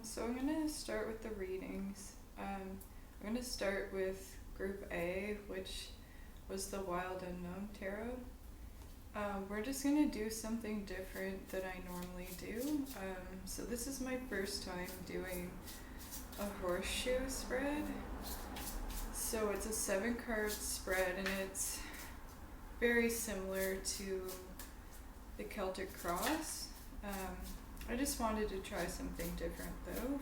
So I'm going to start with the readings. I'm going to start with Group A, which was the Wild Unknown Tarot. We're just going to do something different than I normally do. So this is my first time doing a horseshoe spread. So it's a 7-card spread, and it's very similar to the Celtic Cross. I just wanted to try something different though.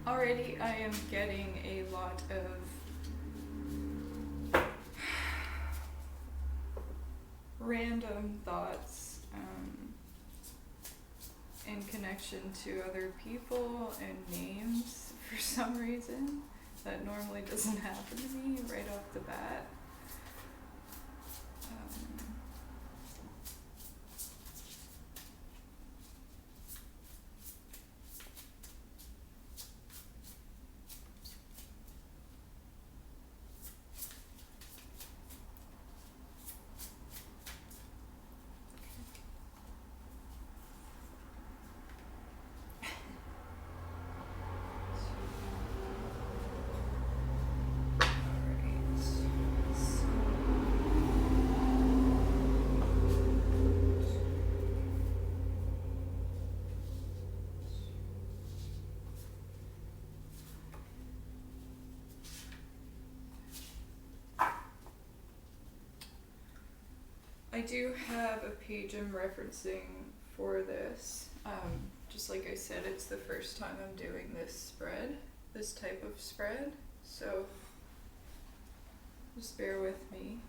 Already I am getting a lot of random thoughts in connection to other people and names for some reason. That normally doesn't happen to me right off the bat. I do have a page I'm referencing for this. Just like I said, it's the first time I'm doing this type of spread, so just bear with me.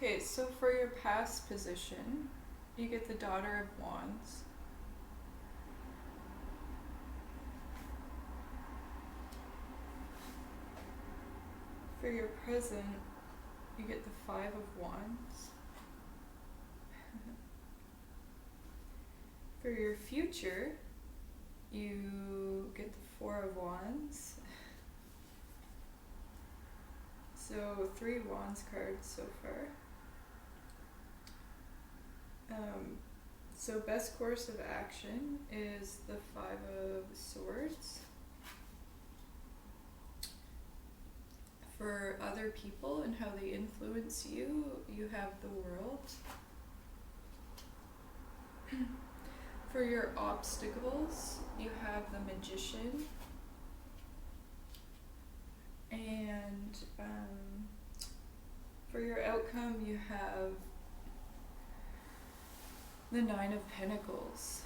Okay, so for your past position, you get the Daughter of Wands. For your present, you get the 5 of Wands. For your future, you get the 4 of Wands. So 3 Wands cards so far. So best course of action is the 5 of Swords. For other people and how they influence you, you have the World. For your obstacles, you have the Magician. And for your outcome, you have the 9 of Pentacles.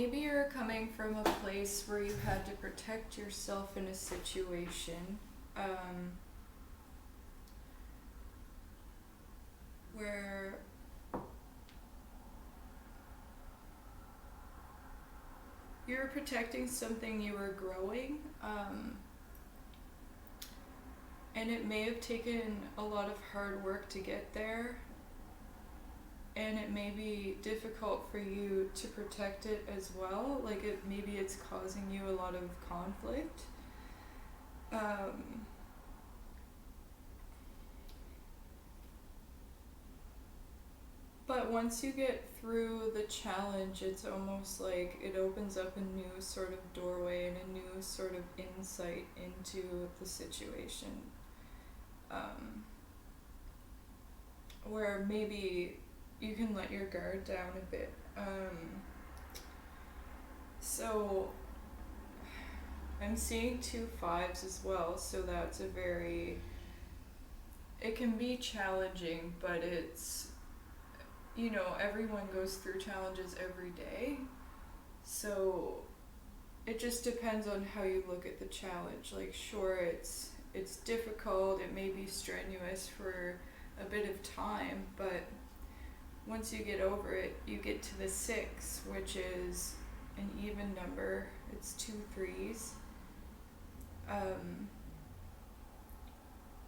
maybe you're coming from a place where you had to protect yourself in a situation where you were protecting something you were growing, and it may have taken a lot of hard work to get there, and it may be difficult for you to protect it as well. Like maybe it's causing you a lot of conflict. But once you get through the challenge, it's almost like it opens up a new sort of doorway and a new sort of insight into the situation. Where maybe you can let your guard down a bit. So I'm seeing 2 5s as well, so that's it can be challenging, but it's, everyone goes through challenges every day. So it just depends on how you look at the challenge. Like, sure, it's difficult, it may be strenuous for a bit of time, but once you get over it, you get to the 6, which is an even number. It's 2 3s.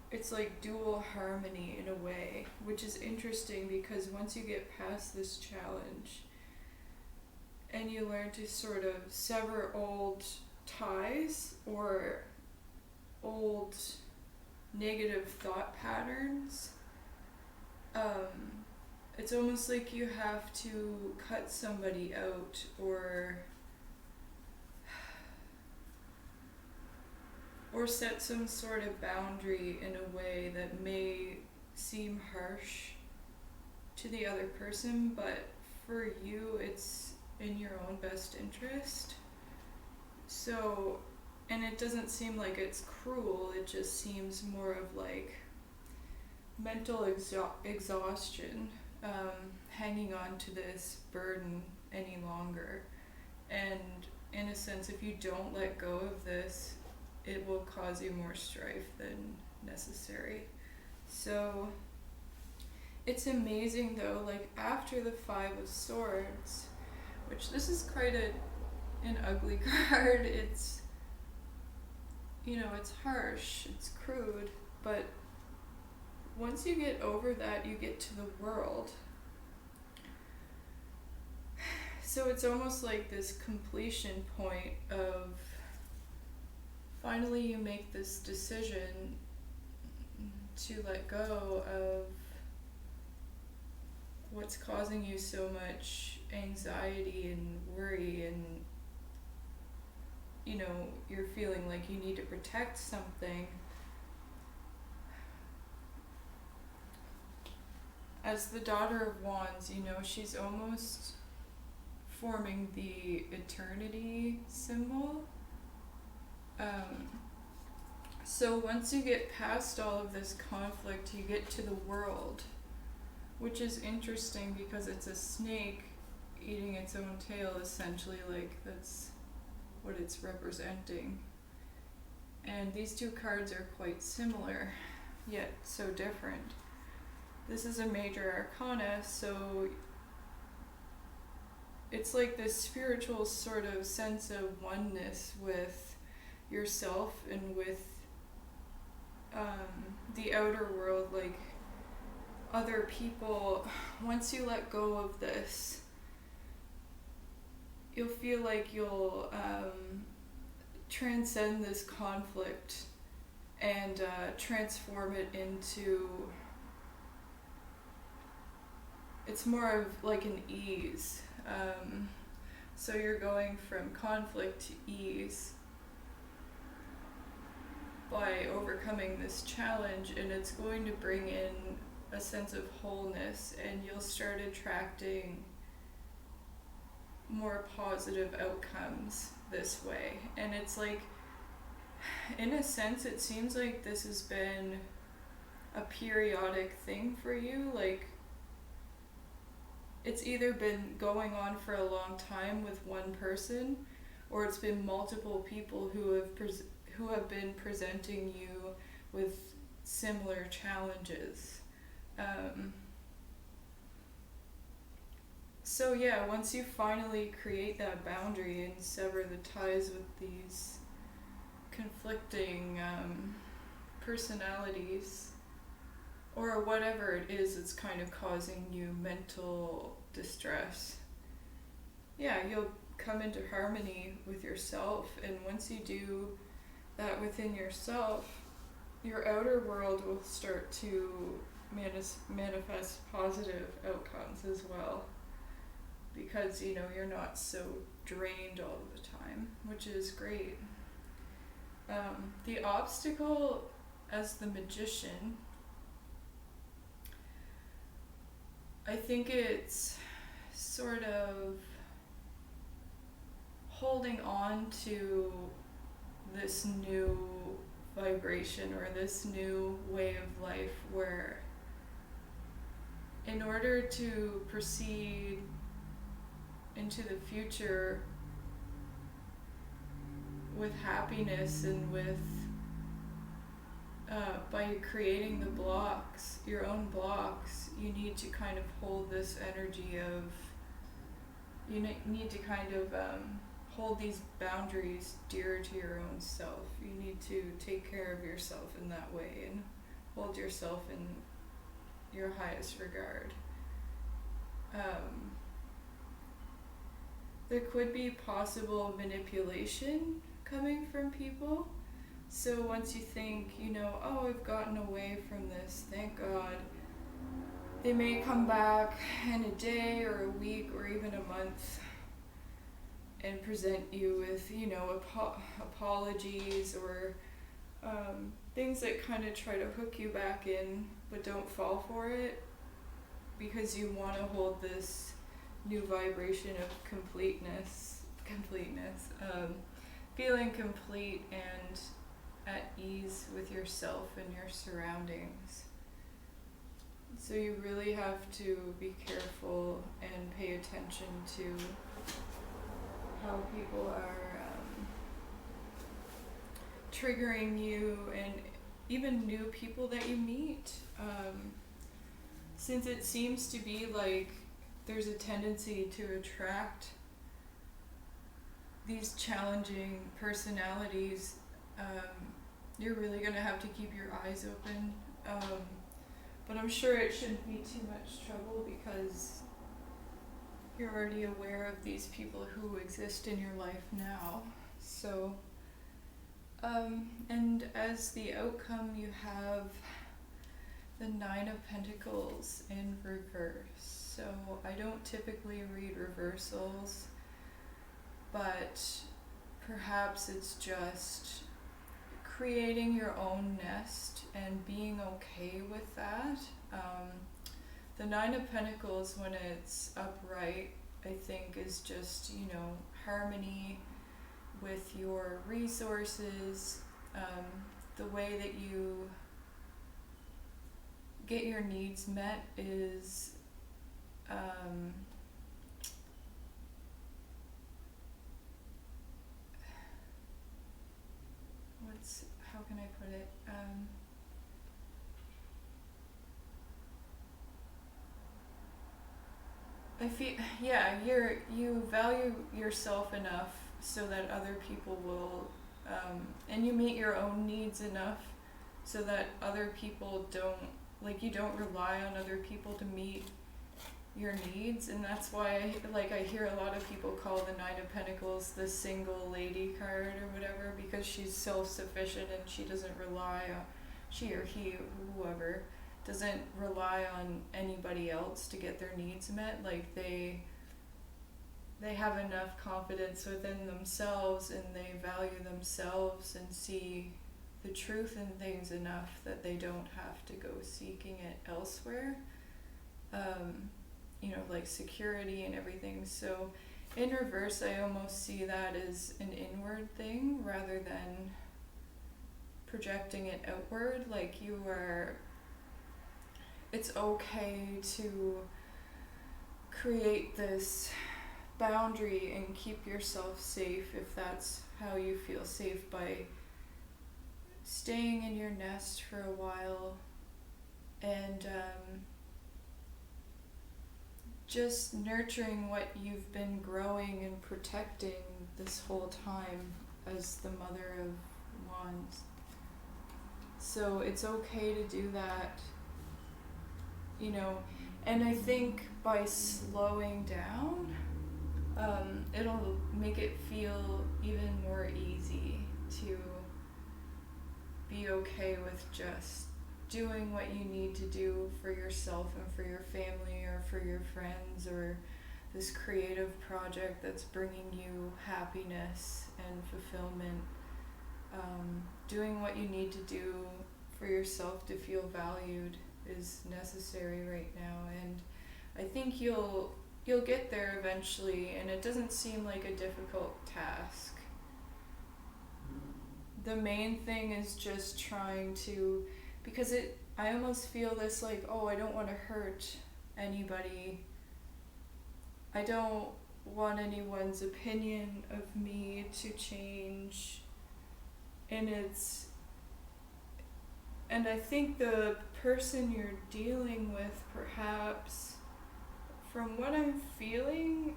It's like dual harmony in a way, which is interesting because once you get past this challenge and you learn to sort of sever old ties or old negative thought patterns, it's almost like you have to cut somebody out or set some sort of boundary in a way that may seem harsh to the other person, but for you it's in your own best interest. So, and it doesn't seem like it's cruel, it just seems more of like mental exhaustion, hanging on to this burden any longer. And in a sense, if you don't let go of this, it will cause you more strife than necessary. So it's amazing though, like after the 5 of Swords, which this is quite an ugly card, it's, it's harsh, it's crude, but once you get over that, you get to the World. So it's almost like this completion point of finally you make this decision to let go of what's causing you so much anxiety and worry, and you're feeling like you need to protect something. As the Daughter of Wands, she's almost forming the eternity symbol. So once you get past all of this conflict, you get to the World, which is interesting because it's a snake eating its own tail, essentially. Like, that's what it's representing. And these 2 cards are quite similar, yet so different. This is a major arcana, so it's like this spiritual sort of sense of oneness with yourself and with the outer world, like other people. Once you let go of this, you'll feel like you'll transcend this conflict and transform it into, it's more of like an ease. So you're going from conflict to ease by overcoming this challenge, and it's going to bring in a sense of wholeness, and you'll start attracting more positive outcomes this way. And it's like, in a sense, it seems like this has been a periodic thing for you. Like, it's either been going on for a long time with one person, or it's been multiple people who have been presenting you with similar challenges. Um, so yeah, once you finally create that boundary and sever the ties with these conflicting personalities, or whatever it is that's kind of causing you mental distress, yeah, you'll come into harmony with yourself. And once you do that within yourself, your outer world will start to manifest positive outcomes as well, because you're not so drained all the time, which is great. The obstacle as the magician, I think it's sort of holding on to this new vibration or this new way of life, where in order to proceed into the future with happiness and with by creating the blocks, your own blocks, you need to kind of hold this energy of, need to kind of hold these boundaries dear to your own self. You need to take care of yourself in that way and hold yourself in your highest regard. There could be possible manipulation coming from people. So once you think, oh, I've gotten away from this, thank God, they may come back in a day or a week or even a month and present you with, apologies or things that kind of try to hook you back in, but don't fall for it, because you want to hold this new vibration of completeness, feeling complete and at ease with yourself and your surroundings. So you really have to be careful and pay attention to how people are triggering you, and even new people that you meet. Since it seems to be like there's a tendency to attract these challenging personalities, you're really going to have to keep your eyes open. But I'm sure it shouldn't be too much trouble, because you're already aware of these people who exist in your life now. So, and as the outcome, you have the Nine of Pentacles in reverse. So I don't typically read reversals, but perhaps it's just creating your own nest and being okay with that. The Nine of Pentacles, when it's upright, I think is just, harmony with your resources, the way that you get your needs met is how can I put it? I feel, you value yourself enough so that other people will, and you meet your own needs enough so that other people you don't rely on other people to meet your needs. And that's why I hear a lot of people call the Nine of Pentacles the single lady card or whatever, because she's self-sufficient and she doesn't rely on, she or he, whoever, doesn't rely on anybody else to get their needs met. They have enough confidence within themselves, and they value themselves and see the truth in things enough that they don't have to go seeking it elsewhere. Like security and everything. So in reverse, I almost see that as an inward thing rather than projecting it outward. It's okay to create this boundary and keep yourself safe if that's how you feel safe, by staying in your nest for a while and just nurturing what you've been growing and protecting this whole time as the Mother of Wands. So it's okay to do that, you know, and I think by slowing down, it'll make it feel even more easy to be okay with just doing what you need to do for yourself and for your family or for your friends, or this creative project that's bringing you happiness and fulfillment. Doing what you need to do for yourself to feel valued is necessary right now, and I think you'll get there eventually, and it doesn't seem like a difficult task. The main thing is just trying to, because I almost feel this like, oh, I don't want to hurt anybody. I don't want anyone's opinion of me to change. And I think the person you're dealing with, perhaps, from what I'm feeling,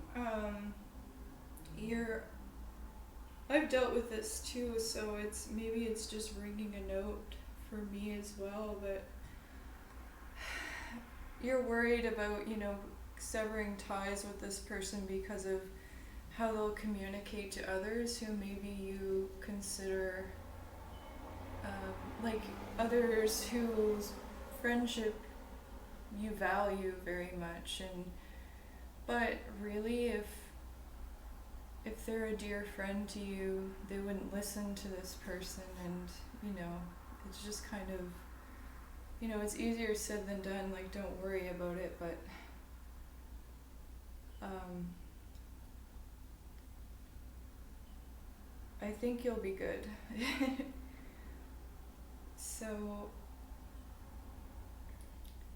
I've dealt with this too, so maybe it's just ringing a note for me as well, but you're worried about, severing ties with this person because of how they'll communicate to others who maybe you consider like others whose friendship you value very much, but really if they're a dear friend to you, they wouldn't listen to this person, and it's just kind of, it's easier said than done, like, don't worry about it, but I think you'll be good. So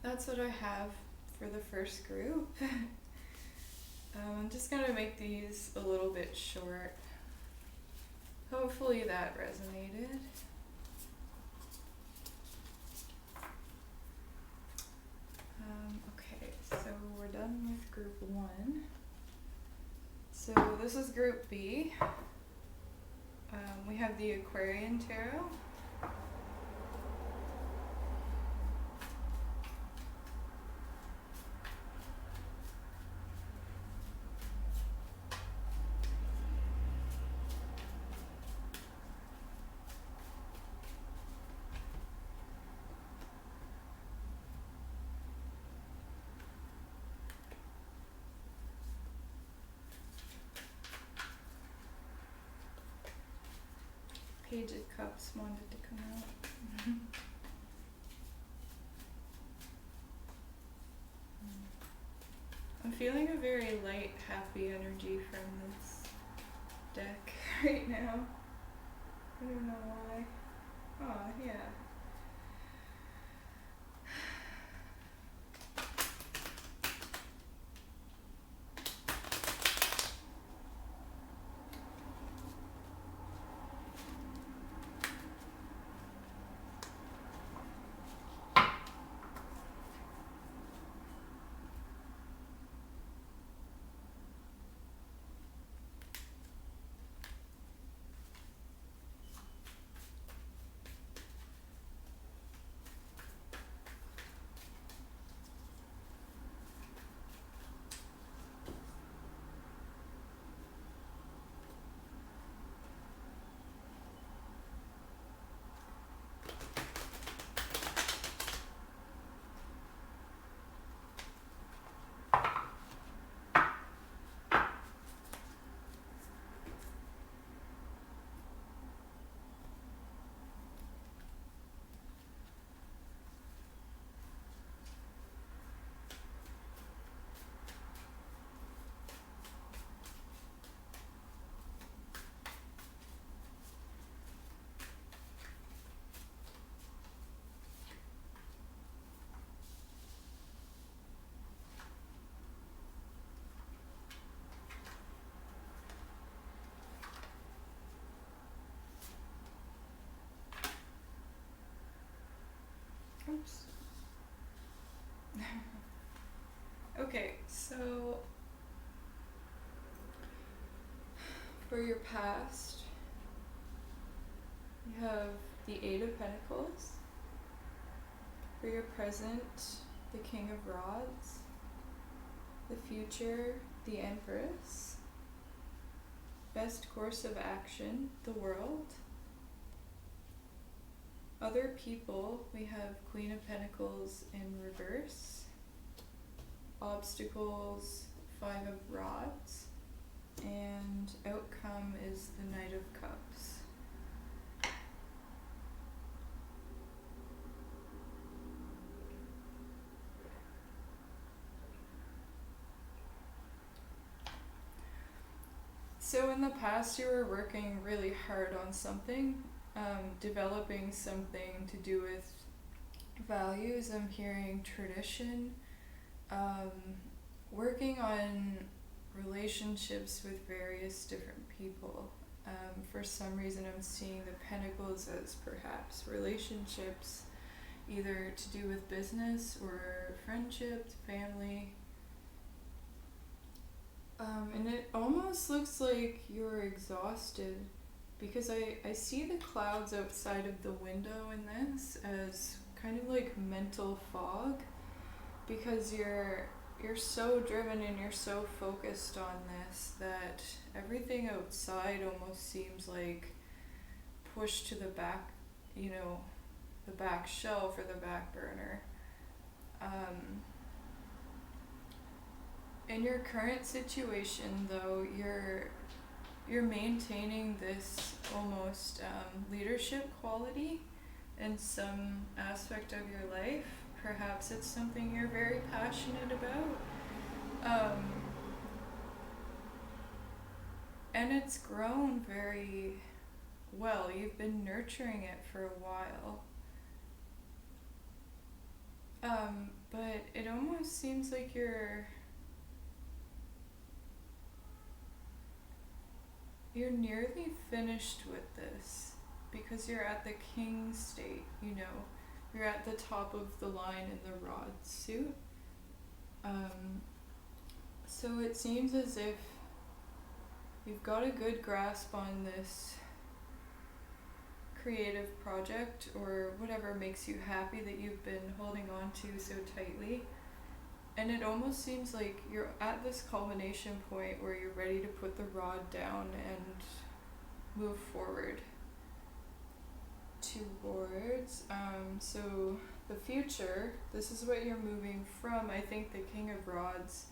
that's what I have for the first group. I'm just gonna make these a little bit short. Hopefully that resonated. Okay, so we're done with group 1. So this is group B. We have the Aquarian Tarot. Page of Cups wanted to come out. I'm feeling a very light, happy energy from this deck right now. I don't know why. Oh, yeah. Oops. Okay, so for your past, you have the Eight of Pentacles. For your present, the King of Rods. The future, the Empress. Best course of action, the World. Other people, we have Queen of Pentacles in reverse. Obstacles, Five of Rods. And outcome is the Knight of Cups. So in the past you were working really hard on something, developing something to do with values. I'm hearing tradition, working on relationships with various different people. For some reason I'm seeing the Pentacles as perhaps relationships, either to do with business or friendship, family. And it almost looks like you're exhausted, because I see the clouds outside of the window in this as kind of like mental fog, because you're so driven and you're so focused on this that everything outside almost seems like pushed to the back, the back shelf or the back burner. In your current situation, though, you're maintaining this almost leadership quality in some aspect of your life. Perhaps it's something you're very passionate about. And it's grown very well. You've been nurturing it for a while. But it almost seems like you're nearly finished with this, because you're at the king state, You're at the top of the line in the rod suit. So it seems as if you've got a good grasp on this creative project or whatever makes you happy that you've been holding on to so tightly. And it almost seems like you're at this culmination point where you're ready to put the rod down and move forward towards. So the future, this is what you're moving from. I think the King of Rods,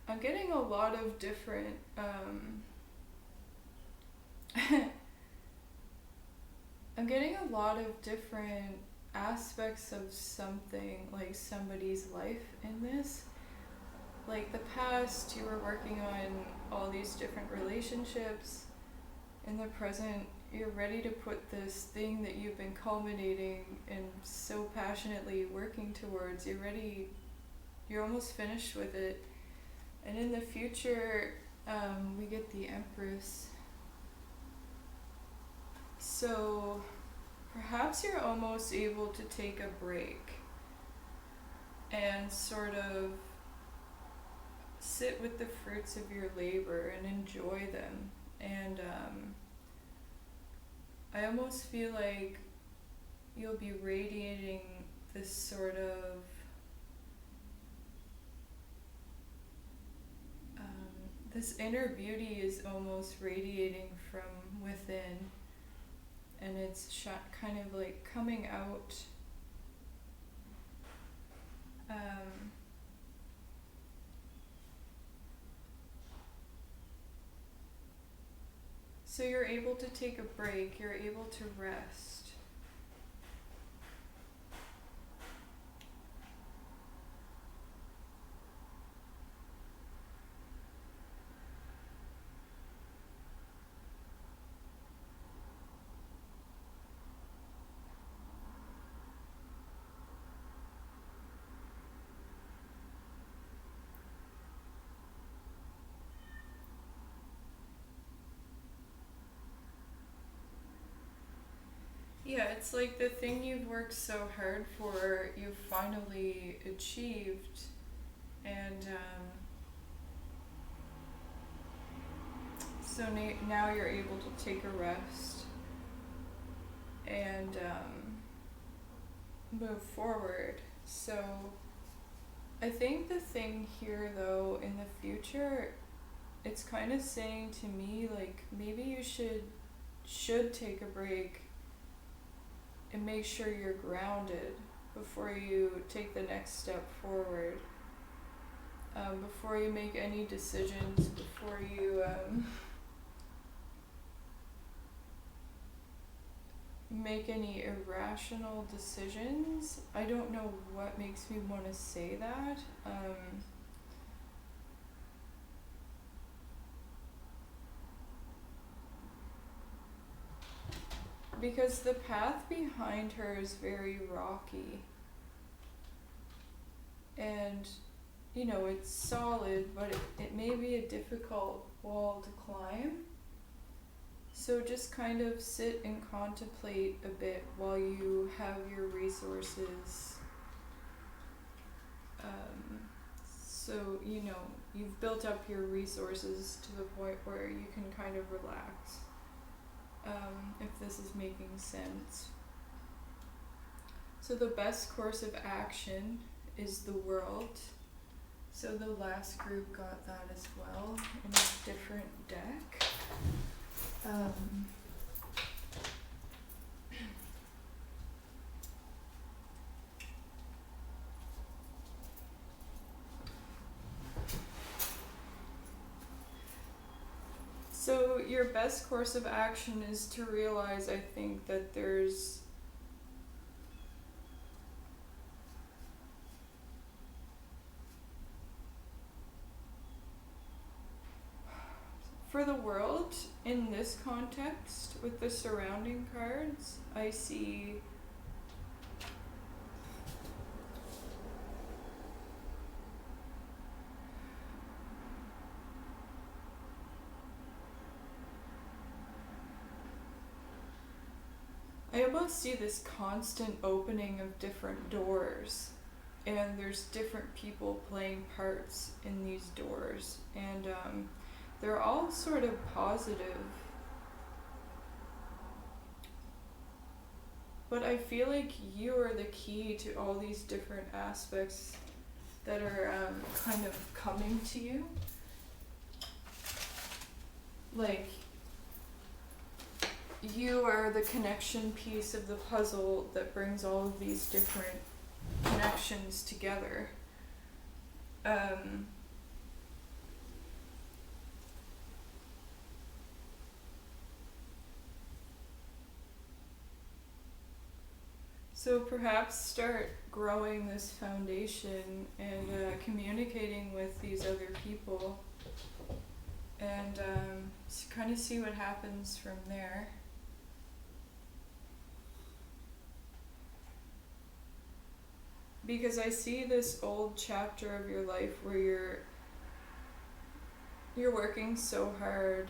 I'm getting a lot of different I'm getting a lot of different aspects of something, like somebody's life in this. Like the past, you were working on all these different relationships. In the present, you're ready to put this thing that you've been culminating and so passionately working towards. You're almost finished with it. And in the future, we get the Empress. So perhaps you're almost able to take a break and sort of sit with the fruits of your labor and enjoy them. And I almost feel like you'll be radiating this sort of this inner beauty is almost radiating from within, and it's kind of like coming out. So you're able to take a break, you're able to rest. Yeah, it's like the thing you've worked so hard for, you've finally achieved, and so now you're able to take a rest and move forward. So I think the thing here, though, in the future, it's kind of saying to me, like, maybe you should take a break and make sure you're grounded before you take the next step forward. Before you make any decisions, before you make any irrational decisions. I don't know what makes me want to say that. Because the path behind her is very rocky. And, you know, it's solid, but it may be a difficult wall to climb. So just kind of sit and contemplate a bit while you have your resources. So, you know, you've built up your resources to the point where you can kind of relax. If this is making sense. So the best course of action is the world. So the last group got that as well in a different deck. So your best course of action is to realize, I think, that there's for the world, in this context, with the surrounding cards, I see almost see this constant opening of different doors, and there's different people playing parts in these doors, and they're all sort of positive. But I feel like you are the key to all these different aspects that are kind of coming to you. Like, you are the connection piece of the puzzle that brings all of these different connections together. So perhaps start growing this foundation and communicating with these other people, and kind of see what happens from there. Because I see this old chapter of your life where you're working so hard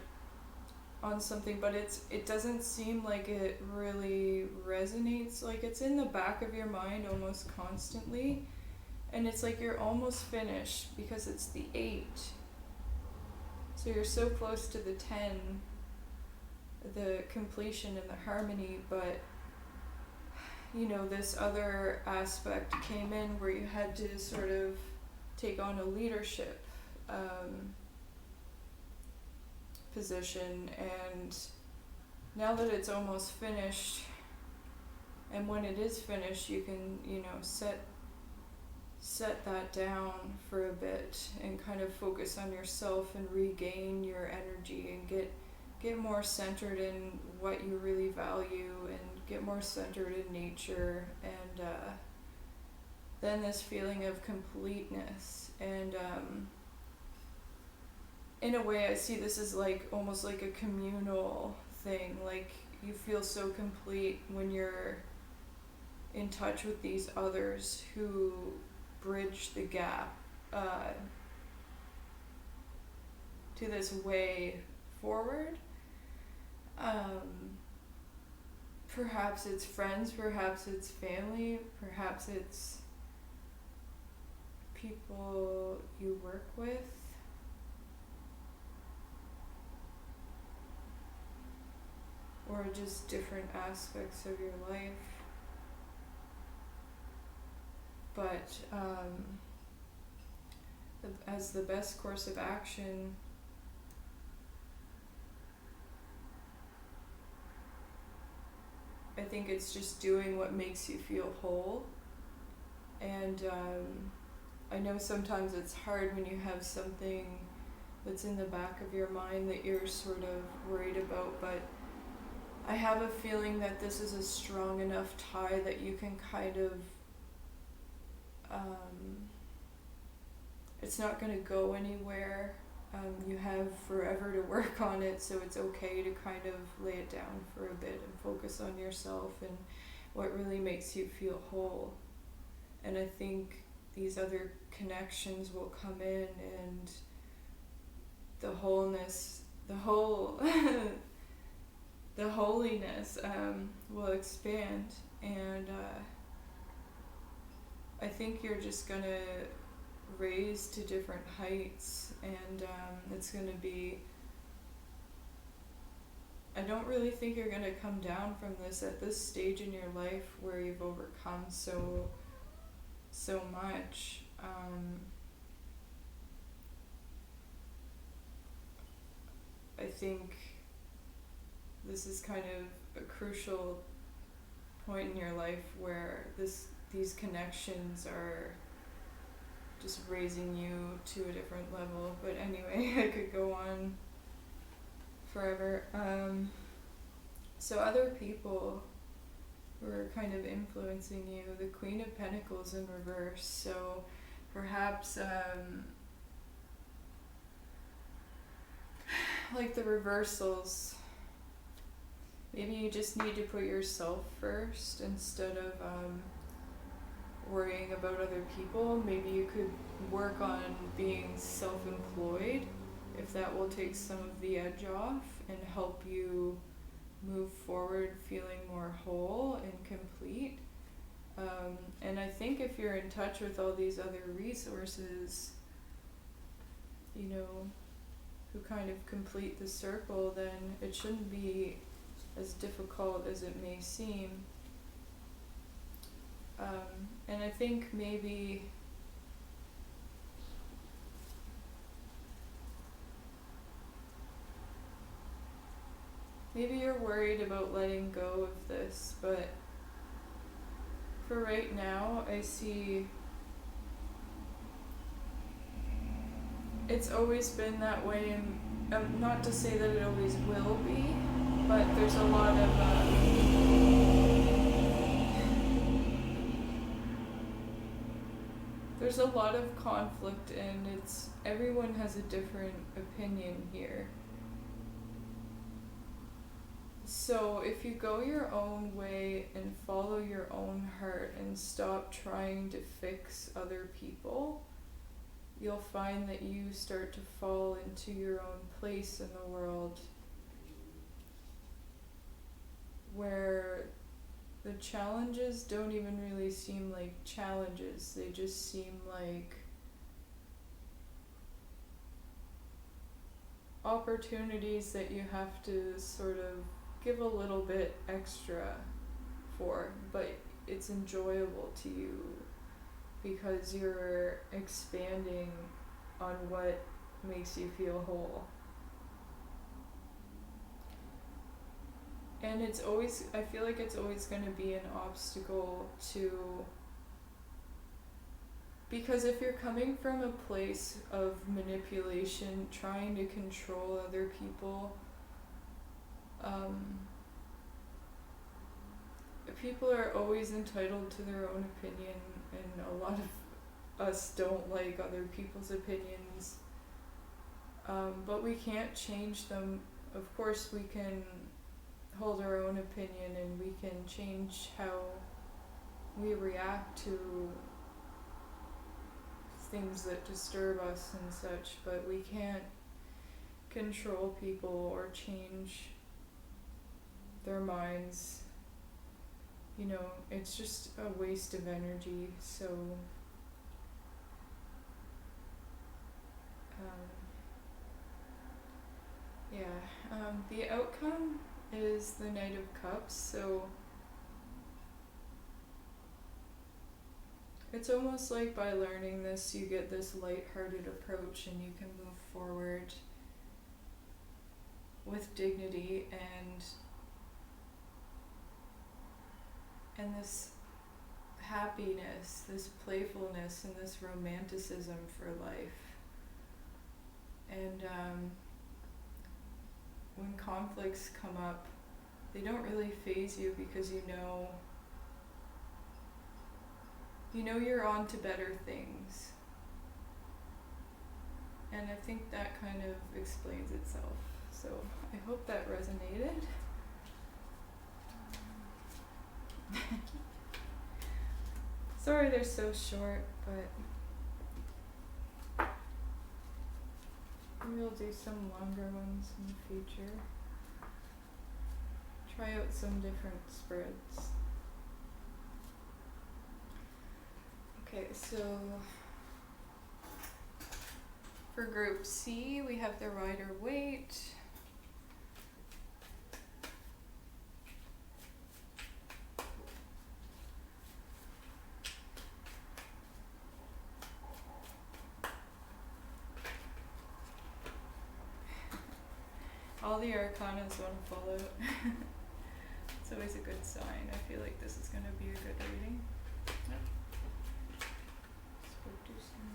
on something, but it doesn't seem like it really resonates. Like, it's in the back of your mind almost constantly, and it's like you're almost finished because it's the 8. So you're so close to the 10, the completion and the harmony, but you know, this other aspect came in where you had to sort of take on a leadership position, and now that it's almost finished, and when it is finished, you can, you know, set that down for a bit and kind of focus on yourself and regain your energy and get more centered in what you really value and get more centered in nature, and then this feeling of completeness. And in a way, I see this as like almost like a communal thing. Like, you feel so complete when you're in touch with these others who bridge the gap to this way forward. perhaps it's friends, perhaps it's family, perhaps it's people you work with. Or just different aspects of your life. But as the best course of action, I think it's just doing what makes you feel whole. And I know sometimes it's hard when you have something that's in the back of your mind that you're sort of worried about, but I have a feeling that this is a strong enough tie that you can kind of, it's not going to go anywhere. You have forever to work on it, so it's okay to kind of lay it down for a bit and focus on yourself and what really makes you feel whole. And I think these other connections will come in, and the wholeness, the holiness will expand, and I think you're just gonna raise to different heights, and it's gonna be, I don't really think you're gonna come down from this at this stage in your life where you've overcome so much. I think this is kind of a crucial point in your life where these connections are just raising you to a different level. But anyway, I could go on forever. So other people who are kind of influencing you, the Queen of Pentacles in reverse. So perhaps like the reversals, maybe you just need to put yourself first instead of worrying about other people. Maybe you could work on being self-employed, if that will take some of the edge off and help you move forward feeling more whole and complete. And I think if you're in touch with all these other resources, you know, who kind of complete the circle, then it shouldn't be as difficult as it may seem. And I think maybe you're worried about letting go of this, but for right now, I see it's always been that way, and not to say that it always will be, but there's a lot of conflict, and everyone has a different opinion here. So if you go your own way and follow your own heart and stop trying to fix other people, you'll find that you start to fall into your own place in the world, where the challenges don't even really seem like challenges. They just seem like opportunities that you have to sort of give a little bit extra for, but it's enjoyable to you because you're expanding on what makes you feel whole. And I feel like it's always going to be an obstacle because if you're coming from a place of manipulation, trying to control other people, people are always entitled to their own opinion, and a lot of us don't like other people's opinions, but we can't change them. Of course we can hold our own opinion, and we can change how we react to things that disturb us and such, but we can't control people or change their minds it's just a waste of energy. So, the outcome is the Knight of Cups. So it's almost like by learning this, you get this lighthearted approach and you can move forward with dignity and this happiness, this playfulness, and this romanticism for life. And when conflicts come up, they don't really faze you because you know you're on to better things. And I think that kind of explains itself. So I hope that resonated. Sorry they're so short, but maybe we'll do some longer ones in the future. Try out some different spreads. Okay, so for group C, we have the Rider-Waite. All the arcanas want to fall out. It's always a good sign. I feel like this is going to be a good reading. Yep. Let's go do some.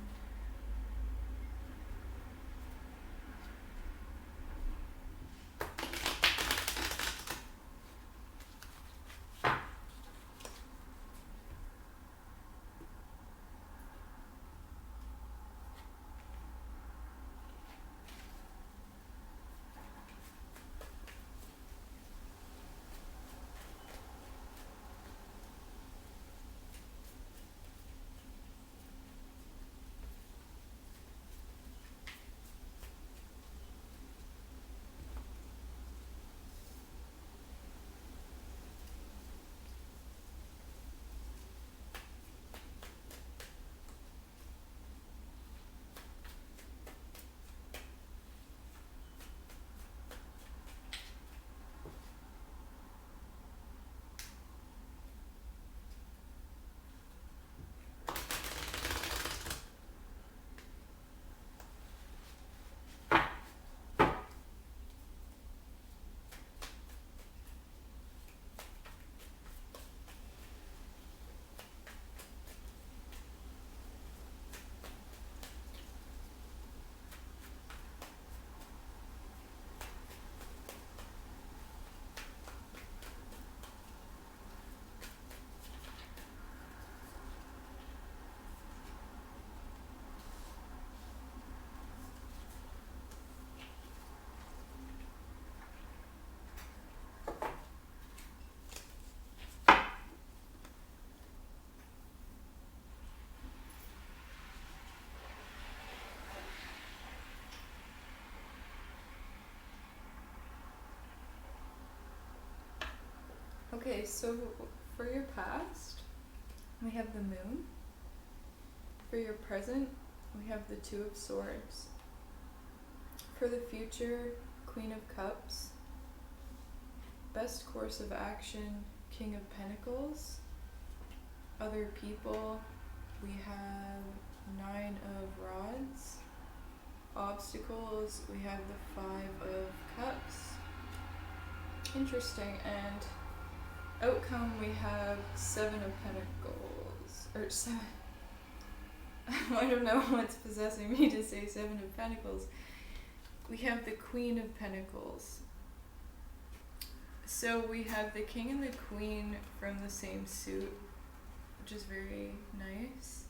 Okay, so for your past, we have the Moon. For your present, we have the Two of Swords. For the future, Queen of Cups. Best course of action, King of Pentacles. Other people, we have Nine of Rods. Obstacles, we have the Five of Cups. Interesting. And outcome, we have Seven of Pentacles, or seven. I don't know what's possessing me to say Seven of Pentacles. We have the Queen of Pentacles. So we have the King and the Queen from the same suit, which is very nice.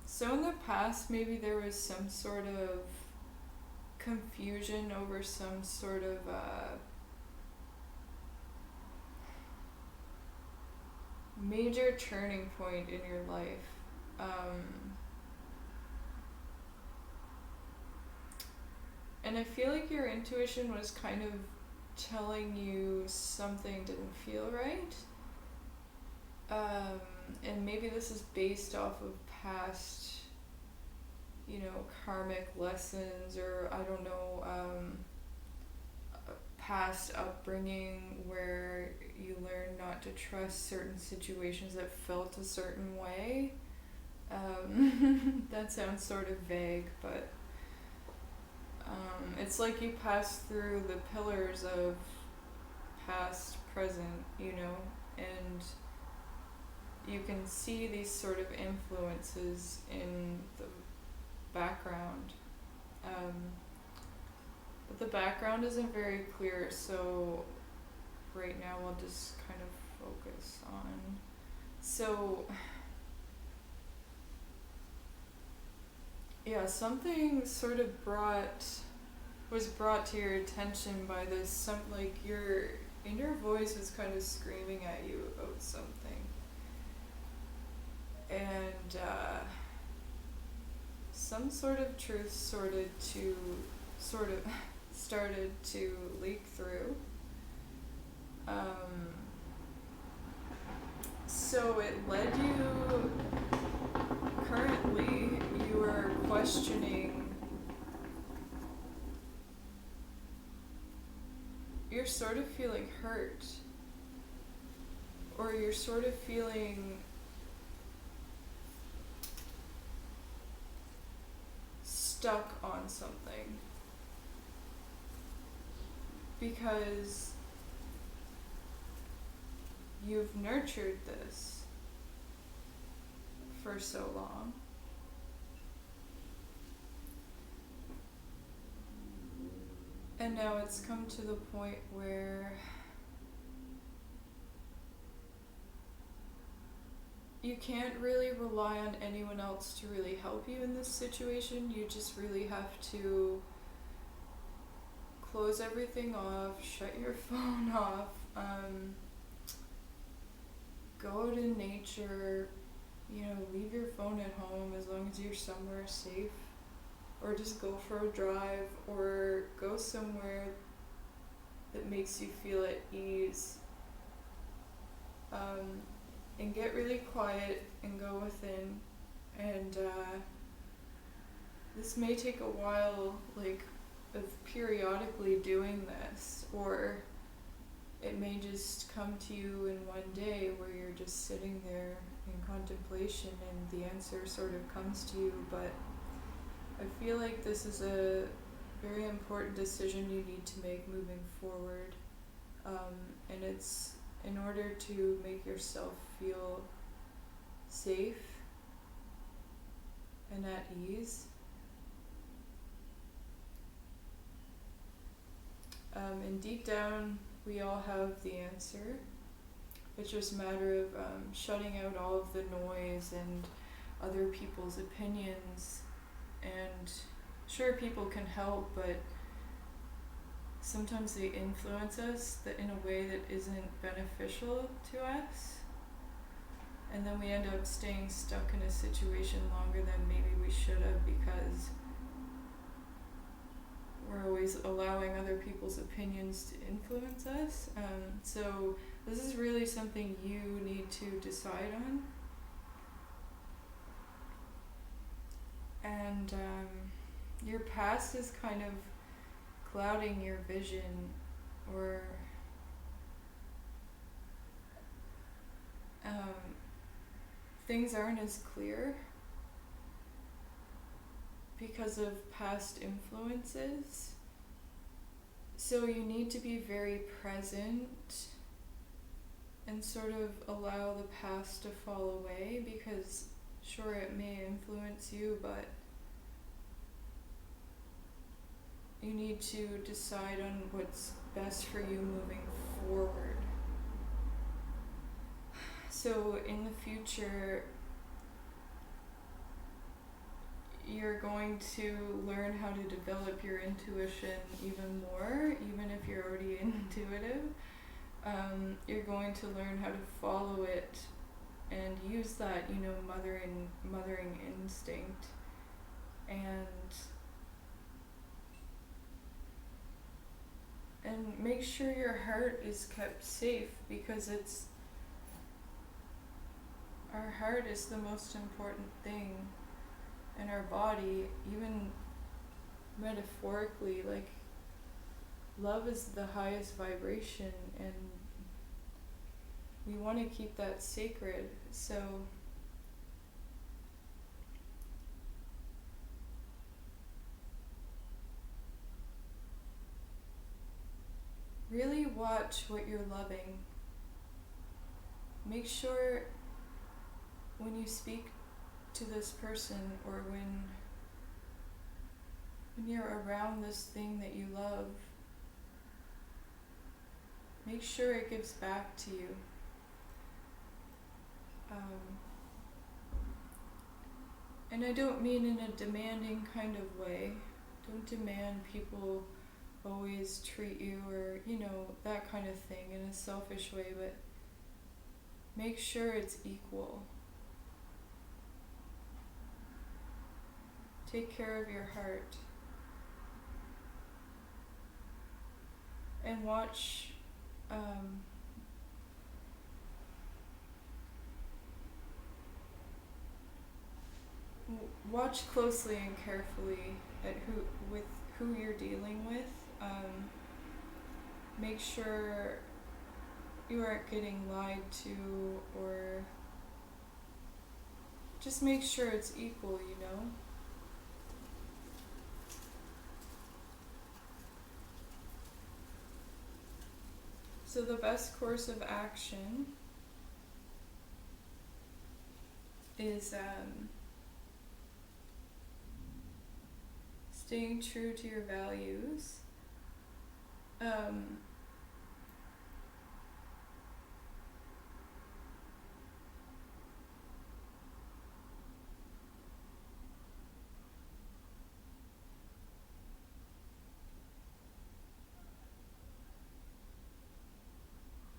So in the past, maybe there was some sort of confusion over some sort of major turning point in your life. And I feel like your intuition was kind of telling you something didn't feel right. And maybe this is based off of past, karmic lessons, or I don't know, past upbringing where you learn not to trust certain situations that felt a certain way. That sounds sort of vague, but it's like you pass through the pillars of past, present, and you can see these sort of influences in the background. But the background isn't very clear, so right now we'll just kind of focus on. So, yeah, something sort of was brought to your attention by this, your inner voice was kind of screaming at you about something. And some sort of truth started to leak through. So it led you, currently, you are questioning, you're sort of feeling hurt, or you're sort of feeling stuck on something, because you've nurtured this for so long. And now it's come to the point where you can't really rely on anyone else to really help you in this situation. You just really have to close everything off, shut your phone off, go out in nature, leave your phone at home as long as you're somewhere safe, or just go for a drive, or go somewhere that makes you feel at ease, and get really quiet and go within. And this may take a while, of periodically doing this, or it may just come to you in one day where you're just sitting there in contemplation and the answer sort of comes to you. But I feel like this is a very important decision you need to make moving forward, and it's in order to make yourself feel safe and at ease. And deep down, we all have the answer. It's just a matter of shutting out all of the noise and other people's opinions. And sure, people can help, but sometimes they influence us in a way that isn't beneficial to us. And then we end up staying stuck in a situation longer than maybe we should have, because we're always allowing other people's opinions to influence us. So this is really something you need to decide on. And your past is kind of clouding your vision, or things aren't as clear because of past influences. So you need to be very present and sort of allow the past to fall away, because sure, it may influence you, but you need to decide on what's best for you moving forward. So in the future, you're going to learn how to develop your intuition even more, even if you're already intuitive. You're going to learn how to follow it and use that, mothering instinct. And And make sure your heart is kept safe, because our heart is the most important thing in our body, even metaphorically. Like, love is the highest vibration, and we want to keep that sacred. So really watch what you're loving. Make sure when you speak to this person, or when you're around this thing that you love, make sure it gives back to you. And I don't mean in a demanding kind of way. Don't demand people always treat you, or, that kind of thing in a selfish way, but make sure it's equal. Take care of your heart. And watch, watch closely and carefully at who you're dealing with. Make sure you aren't getting lied to, or just make sure it's equal, So the best course of action is staying true to your values.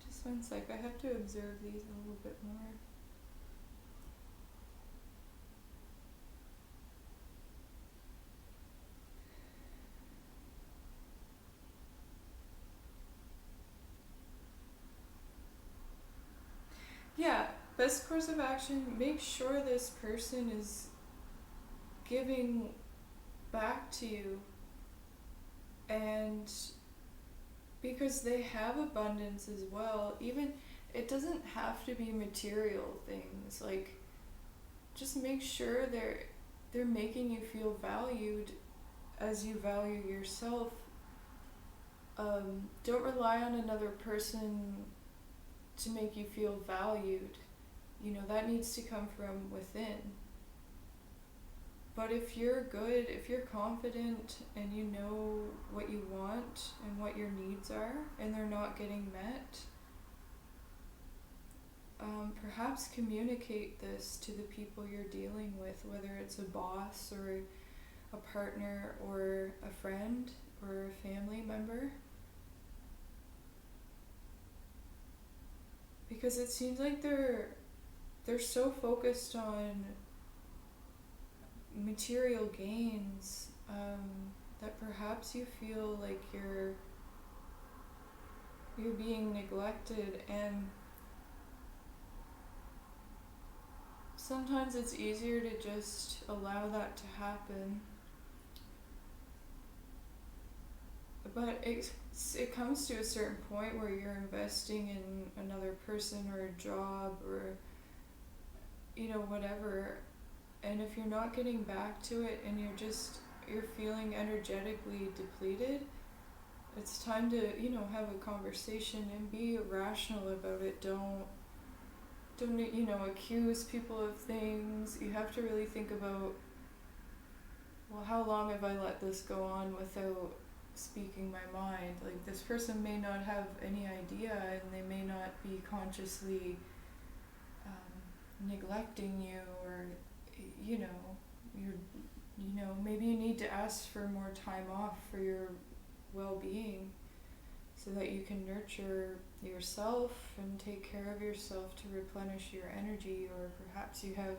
Just one sec, I have to observe these a little bit more. Yeah, best course of action, make sure this person is giving back to you, and because they have abundance as well. Even, it doesn't have to be material things. Like, just make sure they're making you feel valued as you value yourself. Don't rely on another person to make you feel valued. That needs to come from within. But if you're good, if you're confident, and you know what you want and what your needs are, and they're not getting met, perhaps communicate this to the people you're dealing with, whether it's a boss or a partner or a friend or a family member. Because it seems like they're so focused on material gains, that perhaps you feel like you're being neglected. And sometimes it's easier to just allow that to happen, but it comes to a certain point where you're investing in another person or a job, or whatever, and if you're not getting back to it, and you're feeling energetically depleted, it's time to have a conversation and be rational about it. Don't accuse people of things. You have to really think about, well, how long have I let this go on without speaking my mind? Like, this person may not have any idea, and they may not be consciously neglecting you, or maybe you need to ask for more time off for your well-being, so that you can nurture yourself and take care of yourself to replenish your energy. Or perhaps you have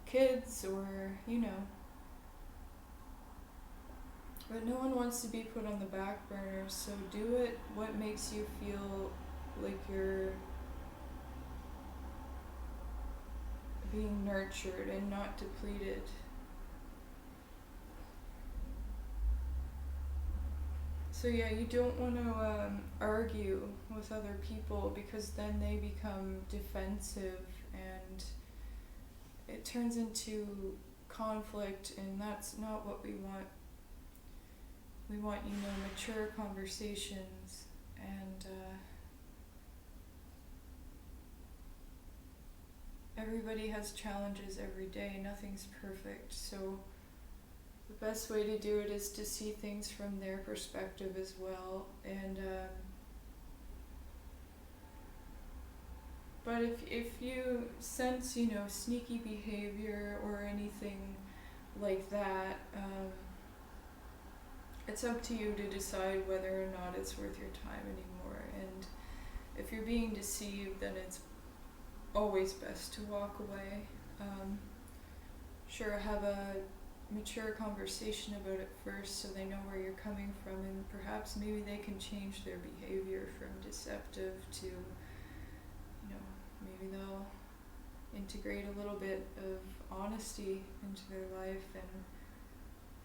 kids, or But no one wants to be put on the back burner, so do it what makes you feel like you're being nurtured and not depleted. So yeah, you don't want to argue with other people, because then they become defensive and it turns into conflict, and that's not what we want. We want, mature conversations, and everybody has challenges every day. Nothing's perfect, so the best way to do it is to see things from their perspective as well. And but if you sense, sneaky behavior or anything like that, it's up to you to decide whether or not it's worth your time anymore. And if you're being deceived, then it's always best to walk away. Sure, have a mature conversation about it first, so they know where you're coming from, and perhaps maybe they can change their behavior from deceptive to, maybe they'll integrate a little bit of honesty into their life and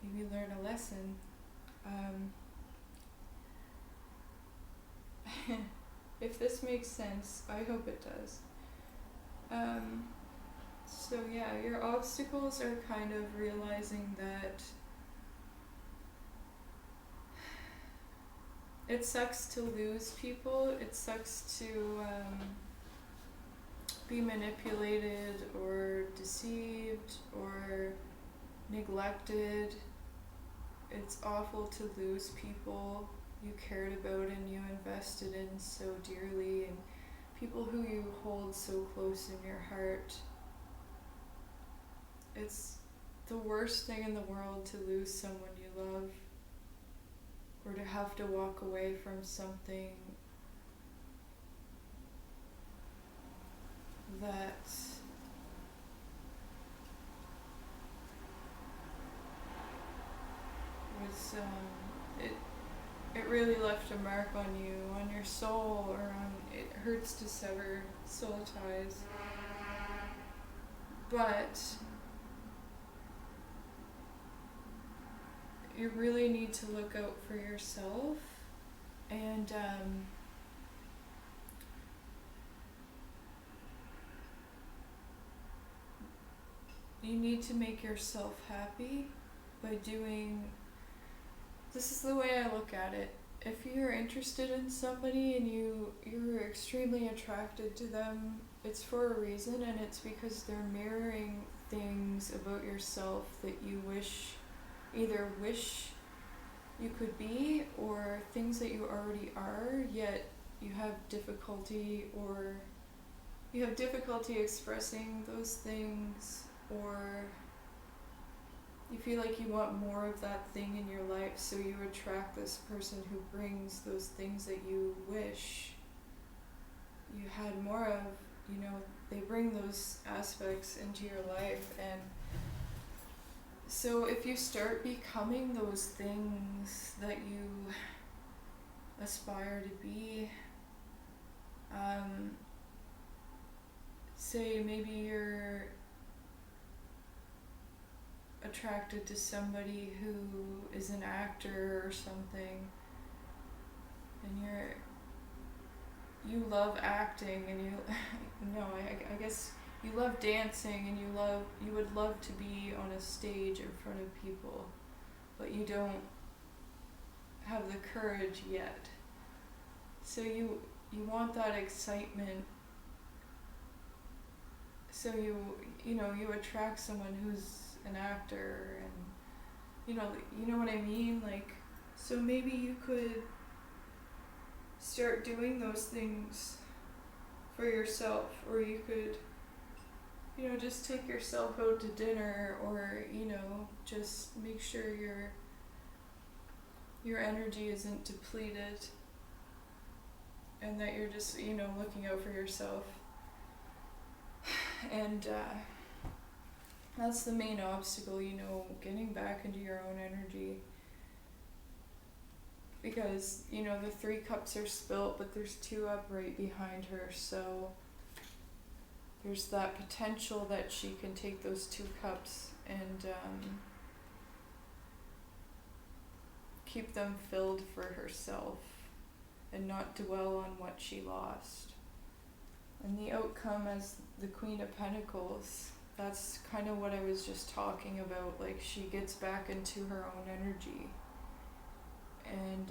maybe learn a lesson. If this makes sense, I hope it does. So yeah, your obstacles are kind of realizing that it sucks to lose people, it sucks to be manipulated or deceived or neglected. It's awful to lose people you cared about and you invested in so dearly, and people who you hold so close in your heart. It's the worst thing in the world to lose someone you love, or to have to walk away from something that was it really left a mark on you, on your soul, or on, it hurts to sever soul ties. But you really need to look out for yourself, and you need to make yourself happy by doing, this is the way I look at it. If you're interested in somebody and you're extremely attracted to them, it's for a reason, and it's because they're mirroring things about yourself that you either wish you could be, or things that you already are, yet you have difficulty expressing those things, or you feel like you want more of that thing in your life, so you attract this person who brings those things that you wish you had more of. They bring those aspects into your life, and so if you start becoming those things that you aspire to be, say maybe you're attracted to somebody who is an actor or something, and you love acting, and I guess you love dancing, and you would love to be on a stage in front of people, but you don't have the courage yet. So you want that excitement. So you attract someone who's an actor, and you know what I mean, like, so maybe you could start doing those things for yourself, or you could just take yourself out to dinner, or just make sure your energy isn't depleted, and that you're just looking out for yourself. And that's the main obstacle, getting back into your own energy. because, you know, the 3 cups are spilt, but there's 2 up right behind her, so there's that potential that she can take those 2 cups and keep them filled for herself and not dwell on what she lost. And the outcome as the Queen of Pentacles, that's kind of what I was just talking about. Like, she gets back into her own energy. And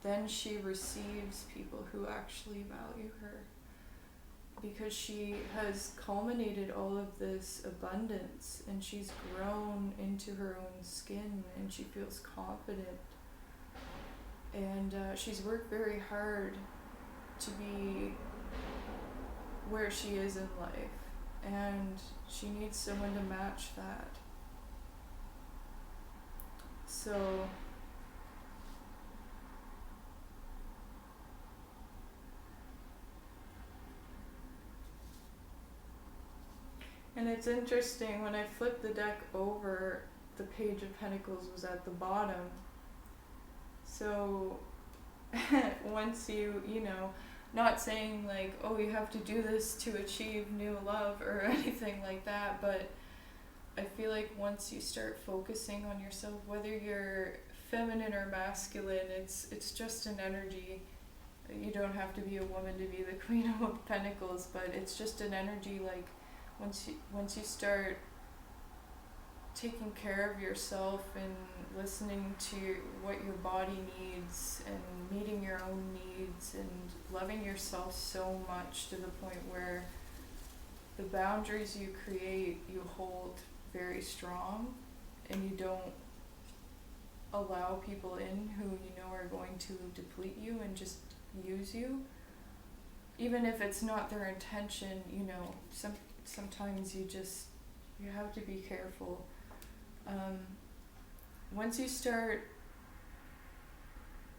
then she receives people who actually value her. Because she has culminated all of this abundance and she's grown into her own skin and she feels confident. And she's worked very hard to be where she is in life. And she needs someone to match that. So and it's interesting, when I flipped the deck over, the Page of Pentacles was at the bottom. So once you know, not saying like, oh, you have to do this to achieve new love or anything like that, but I feel like once you start focusing on yourself, whether you're feminine or masculine, it's just an energy. You don't have to be a woman to be the Queen of Pentacles, but it's just an energy. Like, once you start taking care of yourself and listening to what your body needs and meeting your own needs and loving yourself so much to the point where the boundaries you create, you hold very strong, and you don't allow people in who you know are going to deplete you and just use you, even if it's not their intention. You know, sometimes you have to be careful. Once you start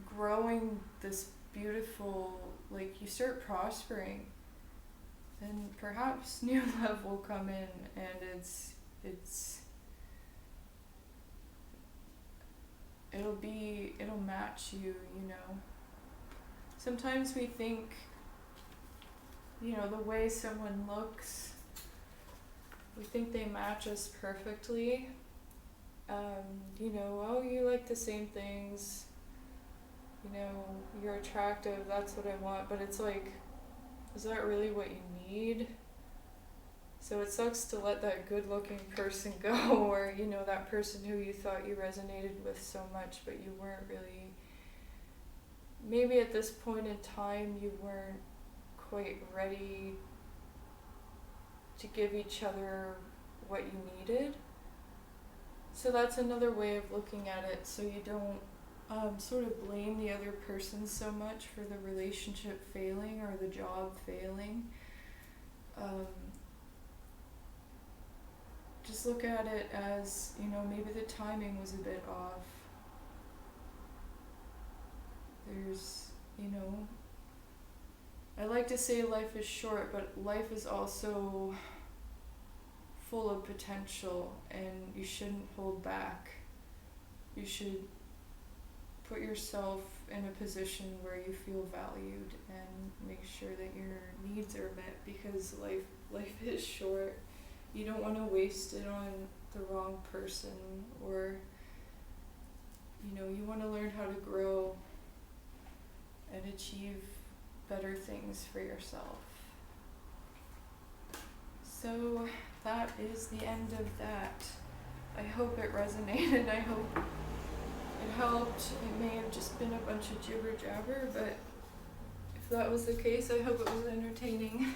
growing this beautiful, like, you start prospering, then perhaps new love will come in, and it'll match you, you know. Sometimes we think, you know, the way someone looks, we think they match us perfectly. You know, oh, you like the same things, you know, you're attractive, that's what I want, but it's like, is that really what you need? So it sucks to let that good looking person go, or, you know, that person who you thought you resonated with so much, but you weren't really, maybe at this point in time you weren't quite ready to give each other what you needed. So that's another way of looking at it, so you don't sort of blame the other person so much for the relationship failing or the job failing. Just look at it as, you know, maybe the timing was a bit off. There's, you know, I like to say life is short, but life is also full of potential, and you shouldn't hold back. You should put yourself in a position where you feel valued and make sure that your needs are met, because life is short. You don't want to waste it on the wrong person, or, you know, you want to learn how to grow and achieve better things for yourself. So that is the end of that. I hope it resonated. I hope it helped. It may have just been a bunch of jibber jabber, but if that was the case, I hope it was entertaining.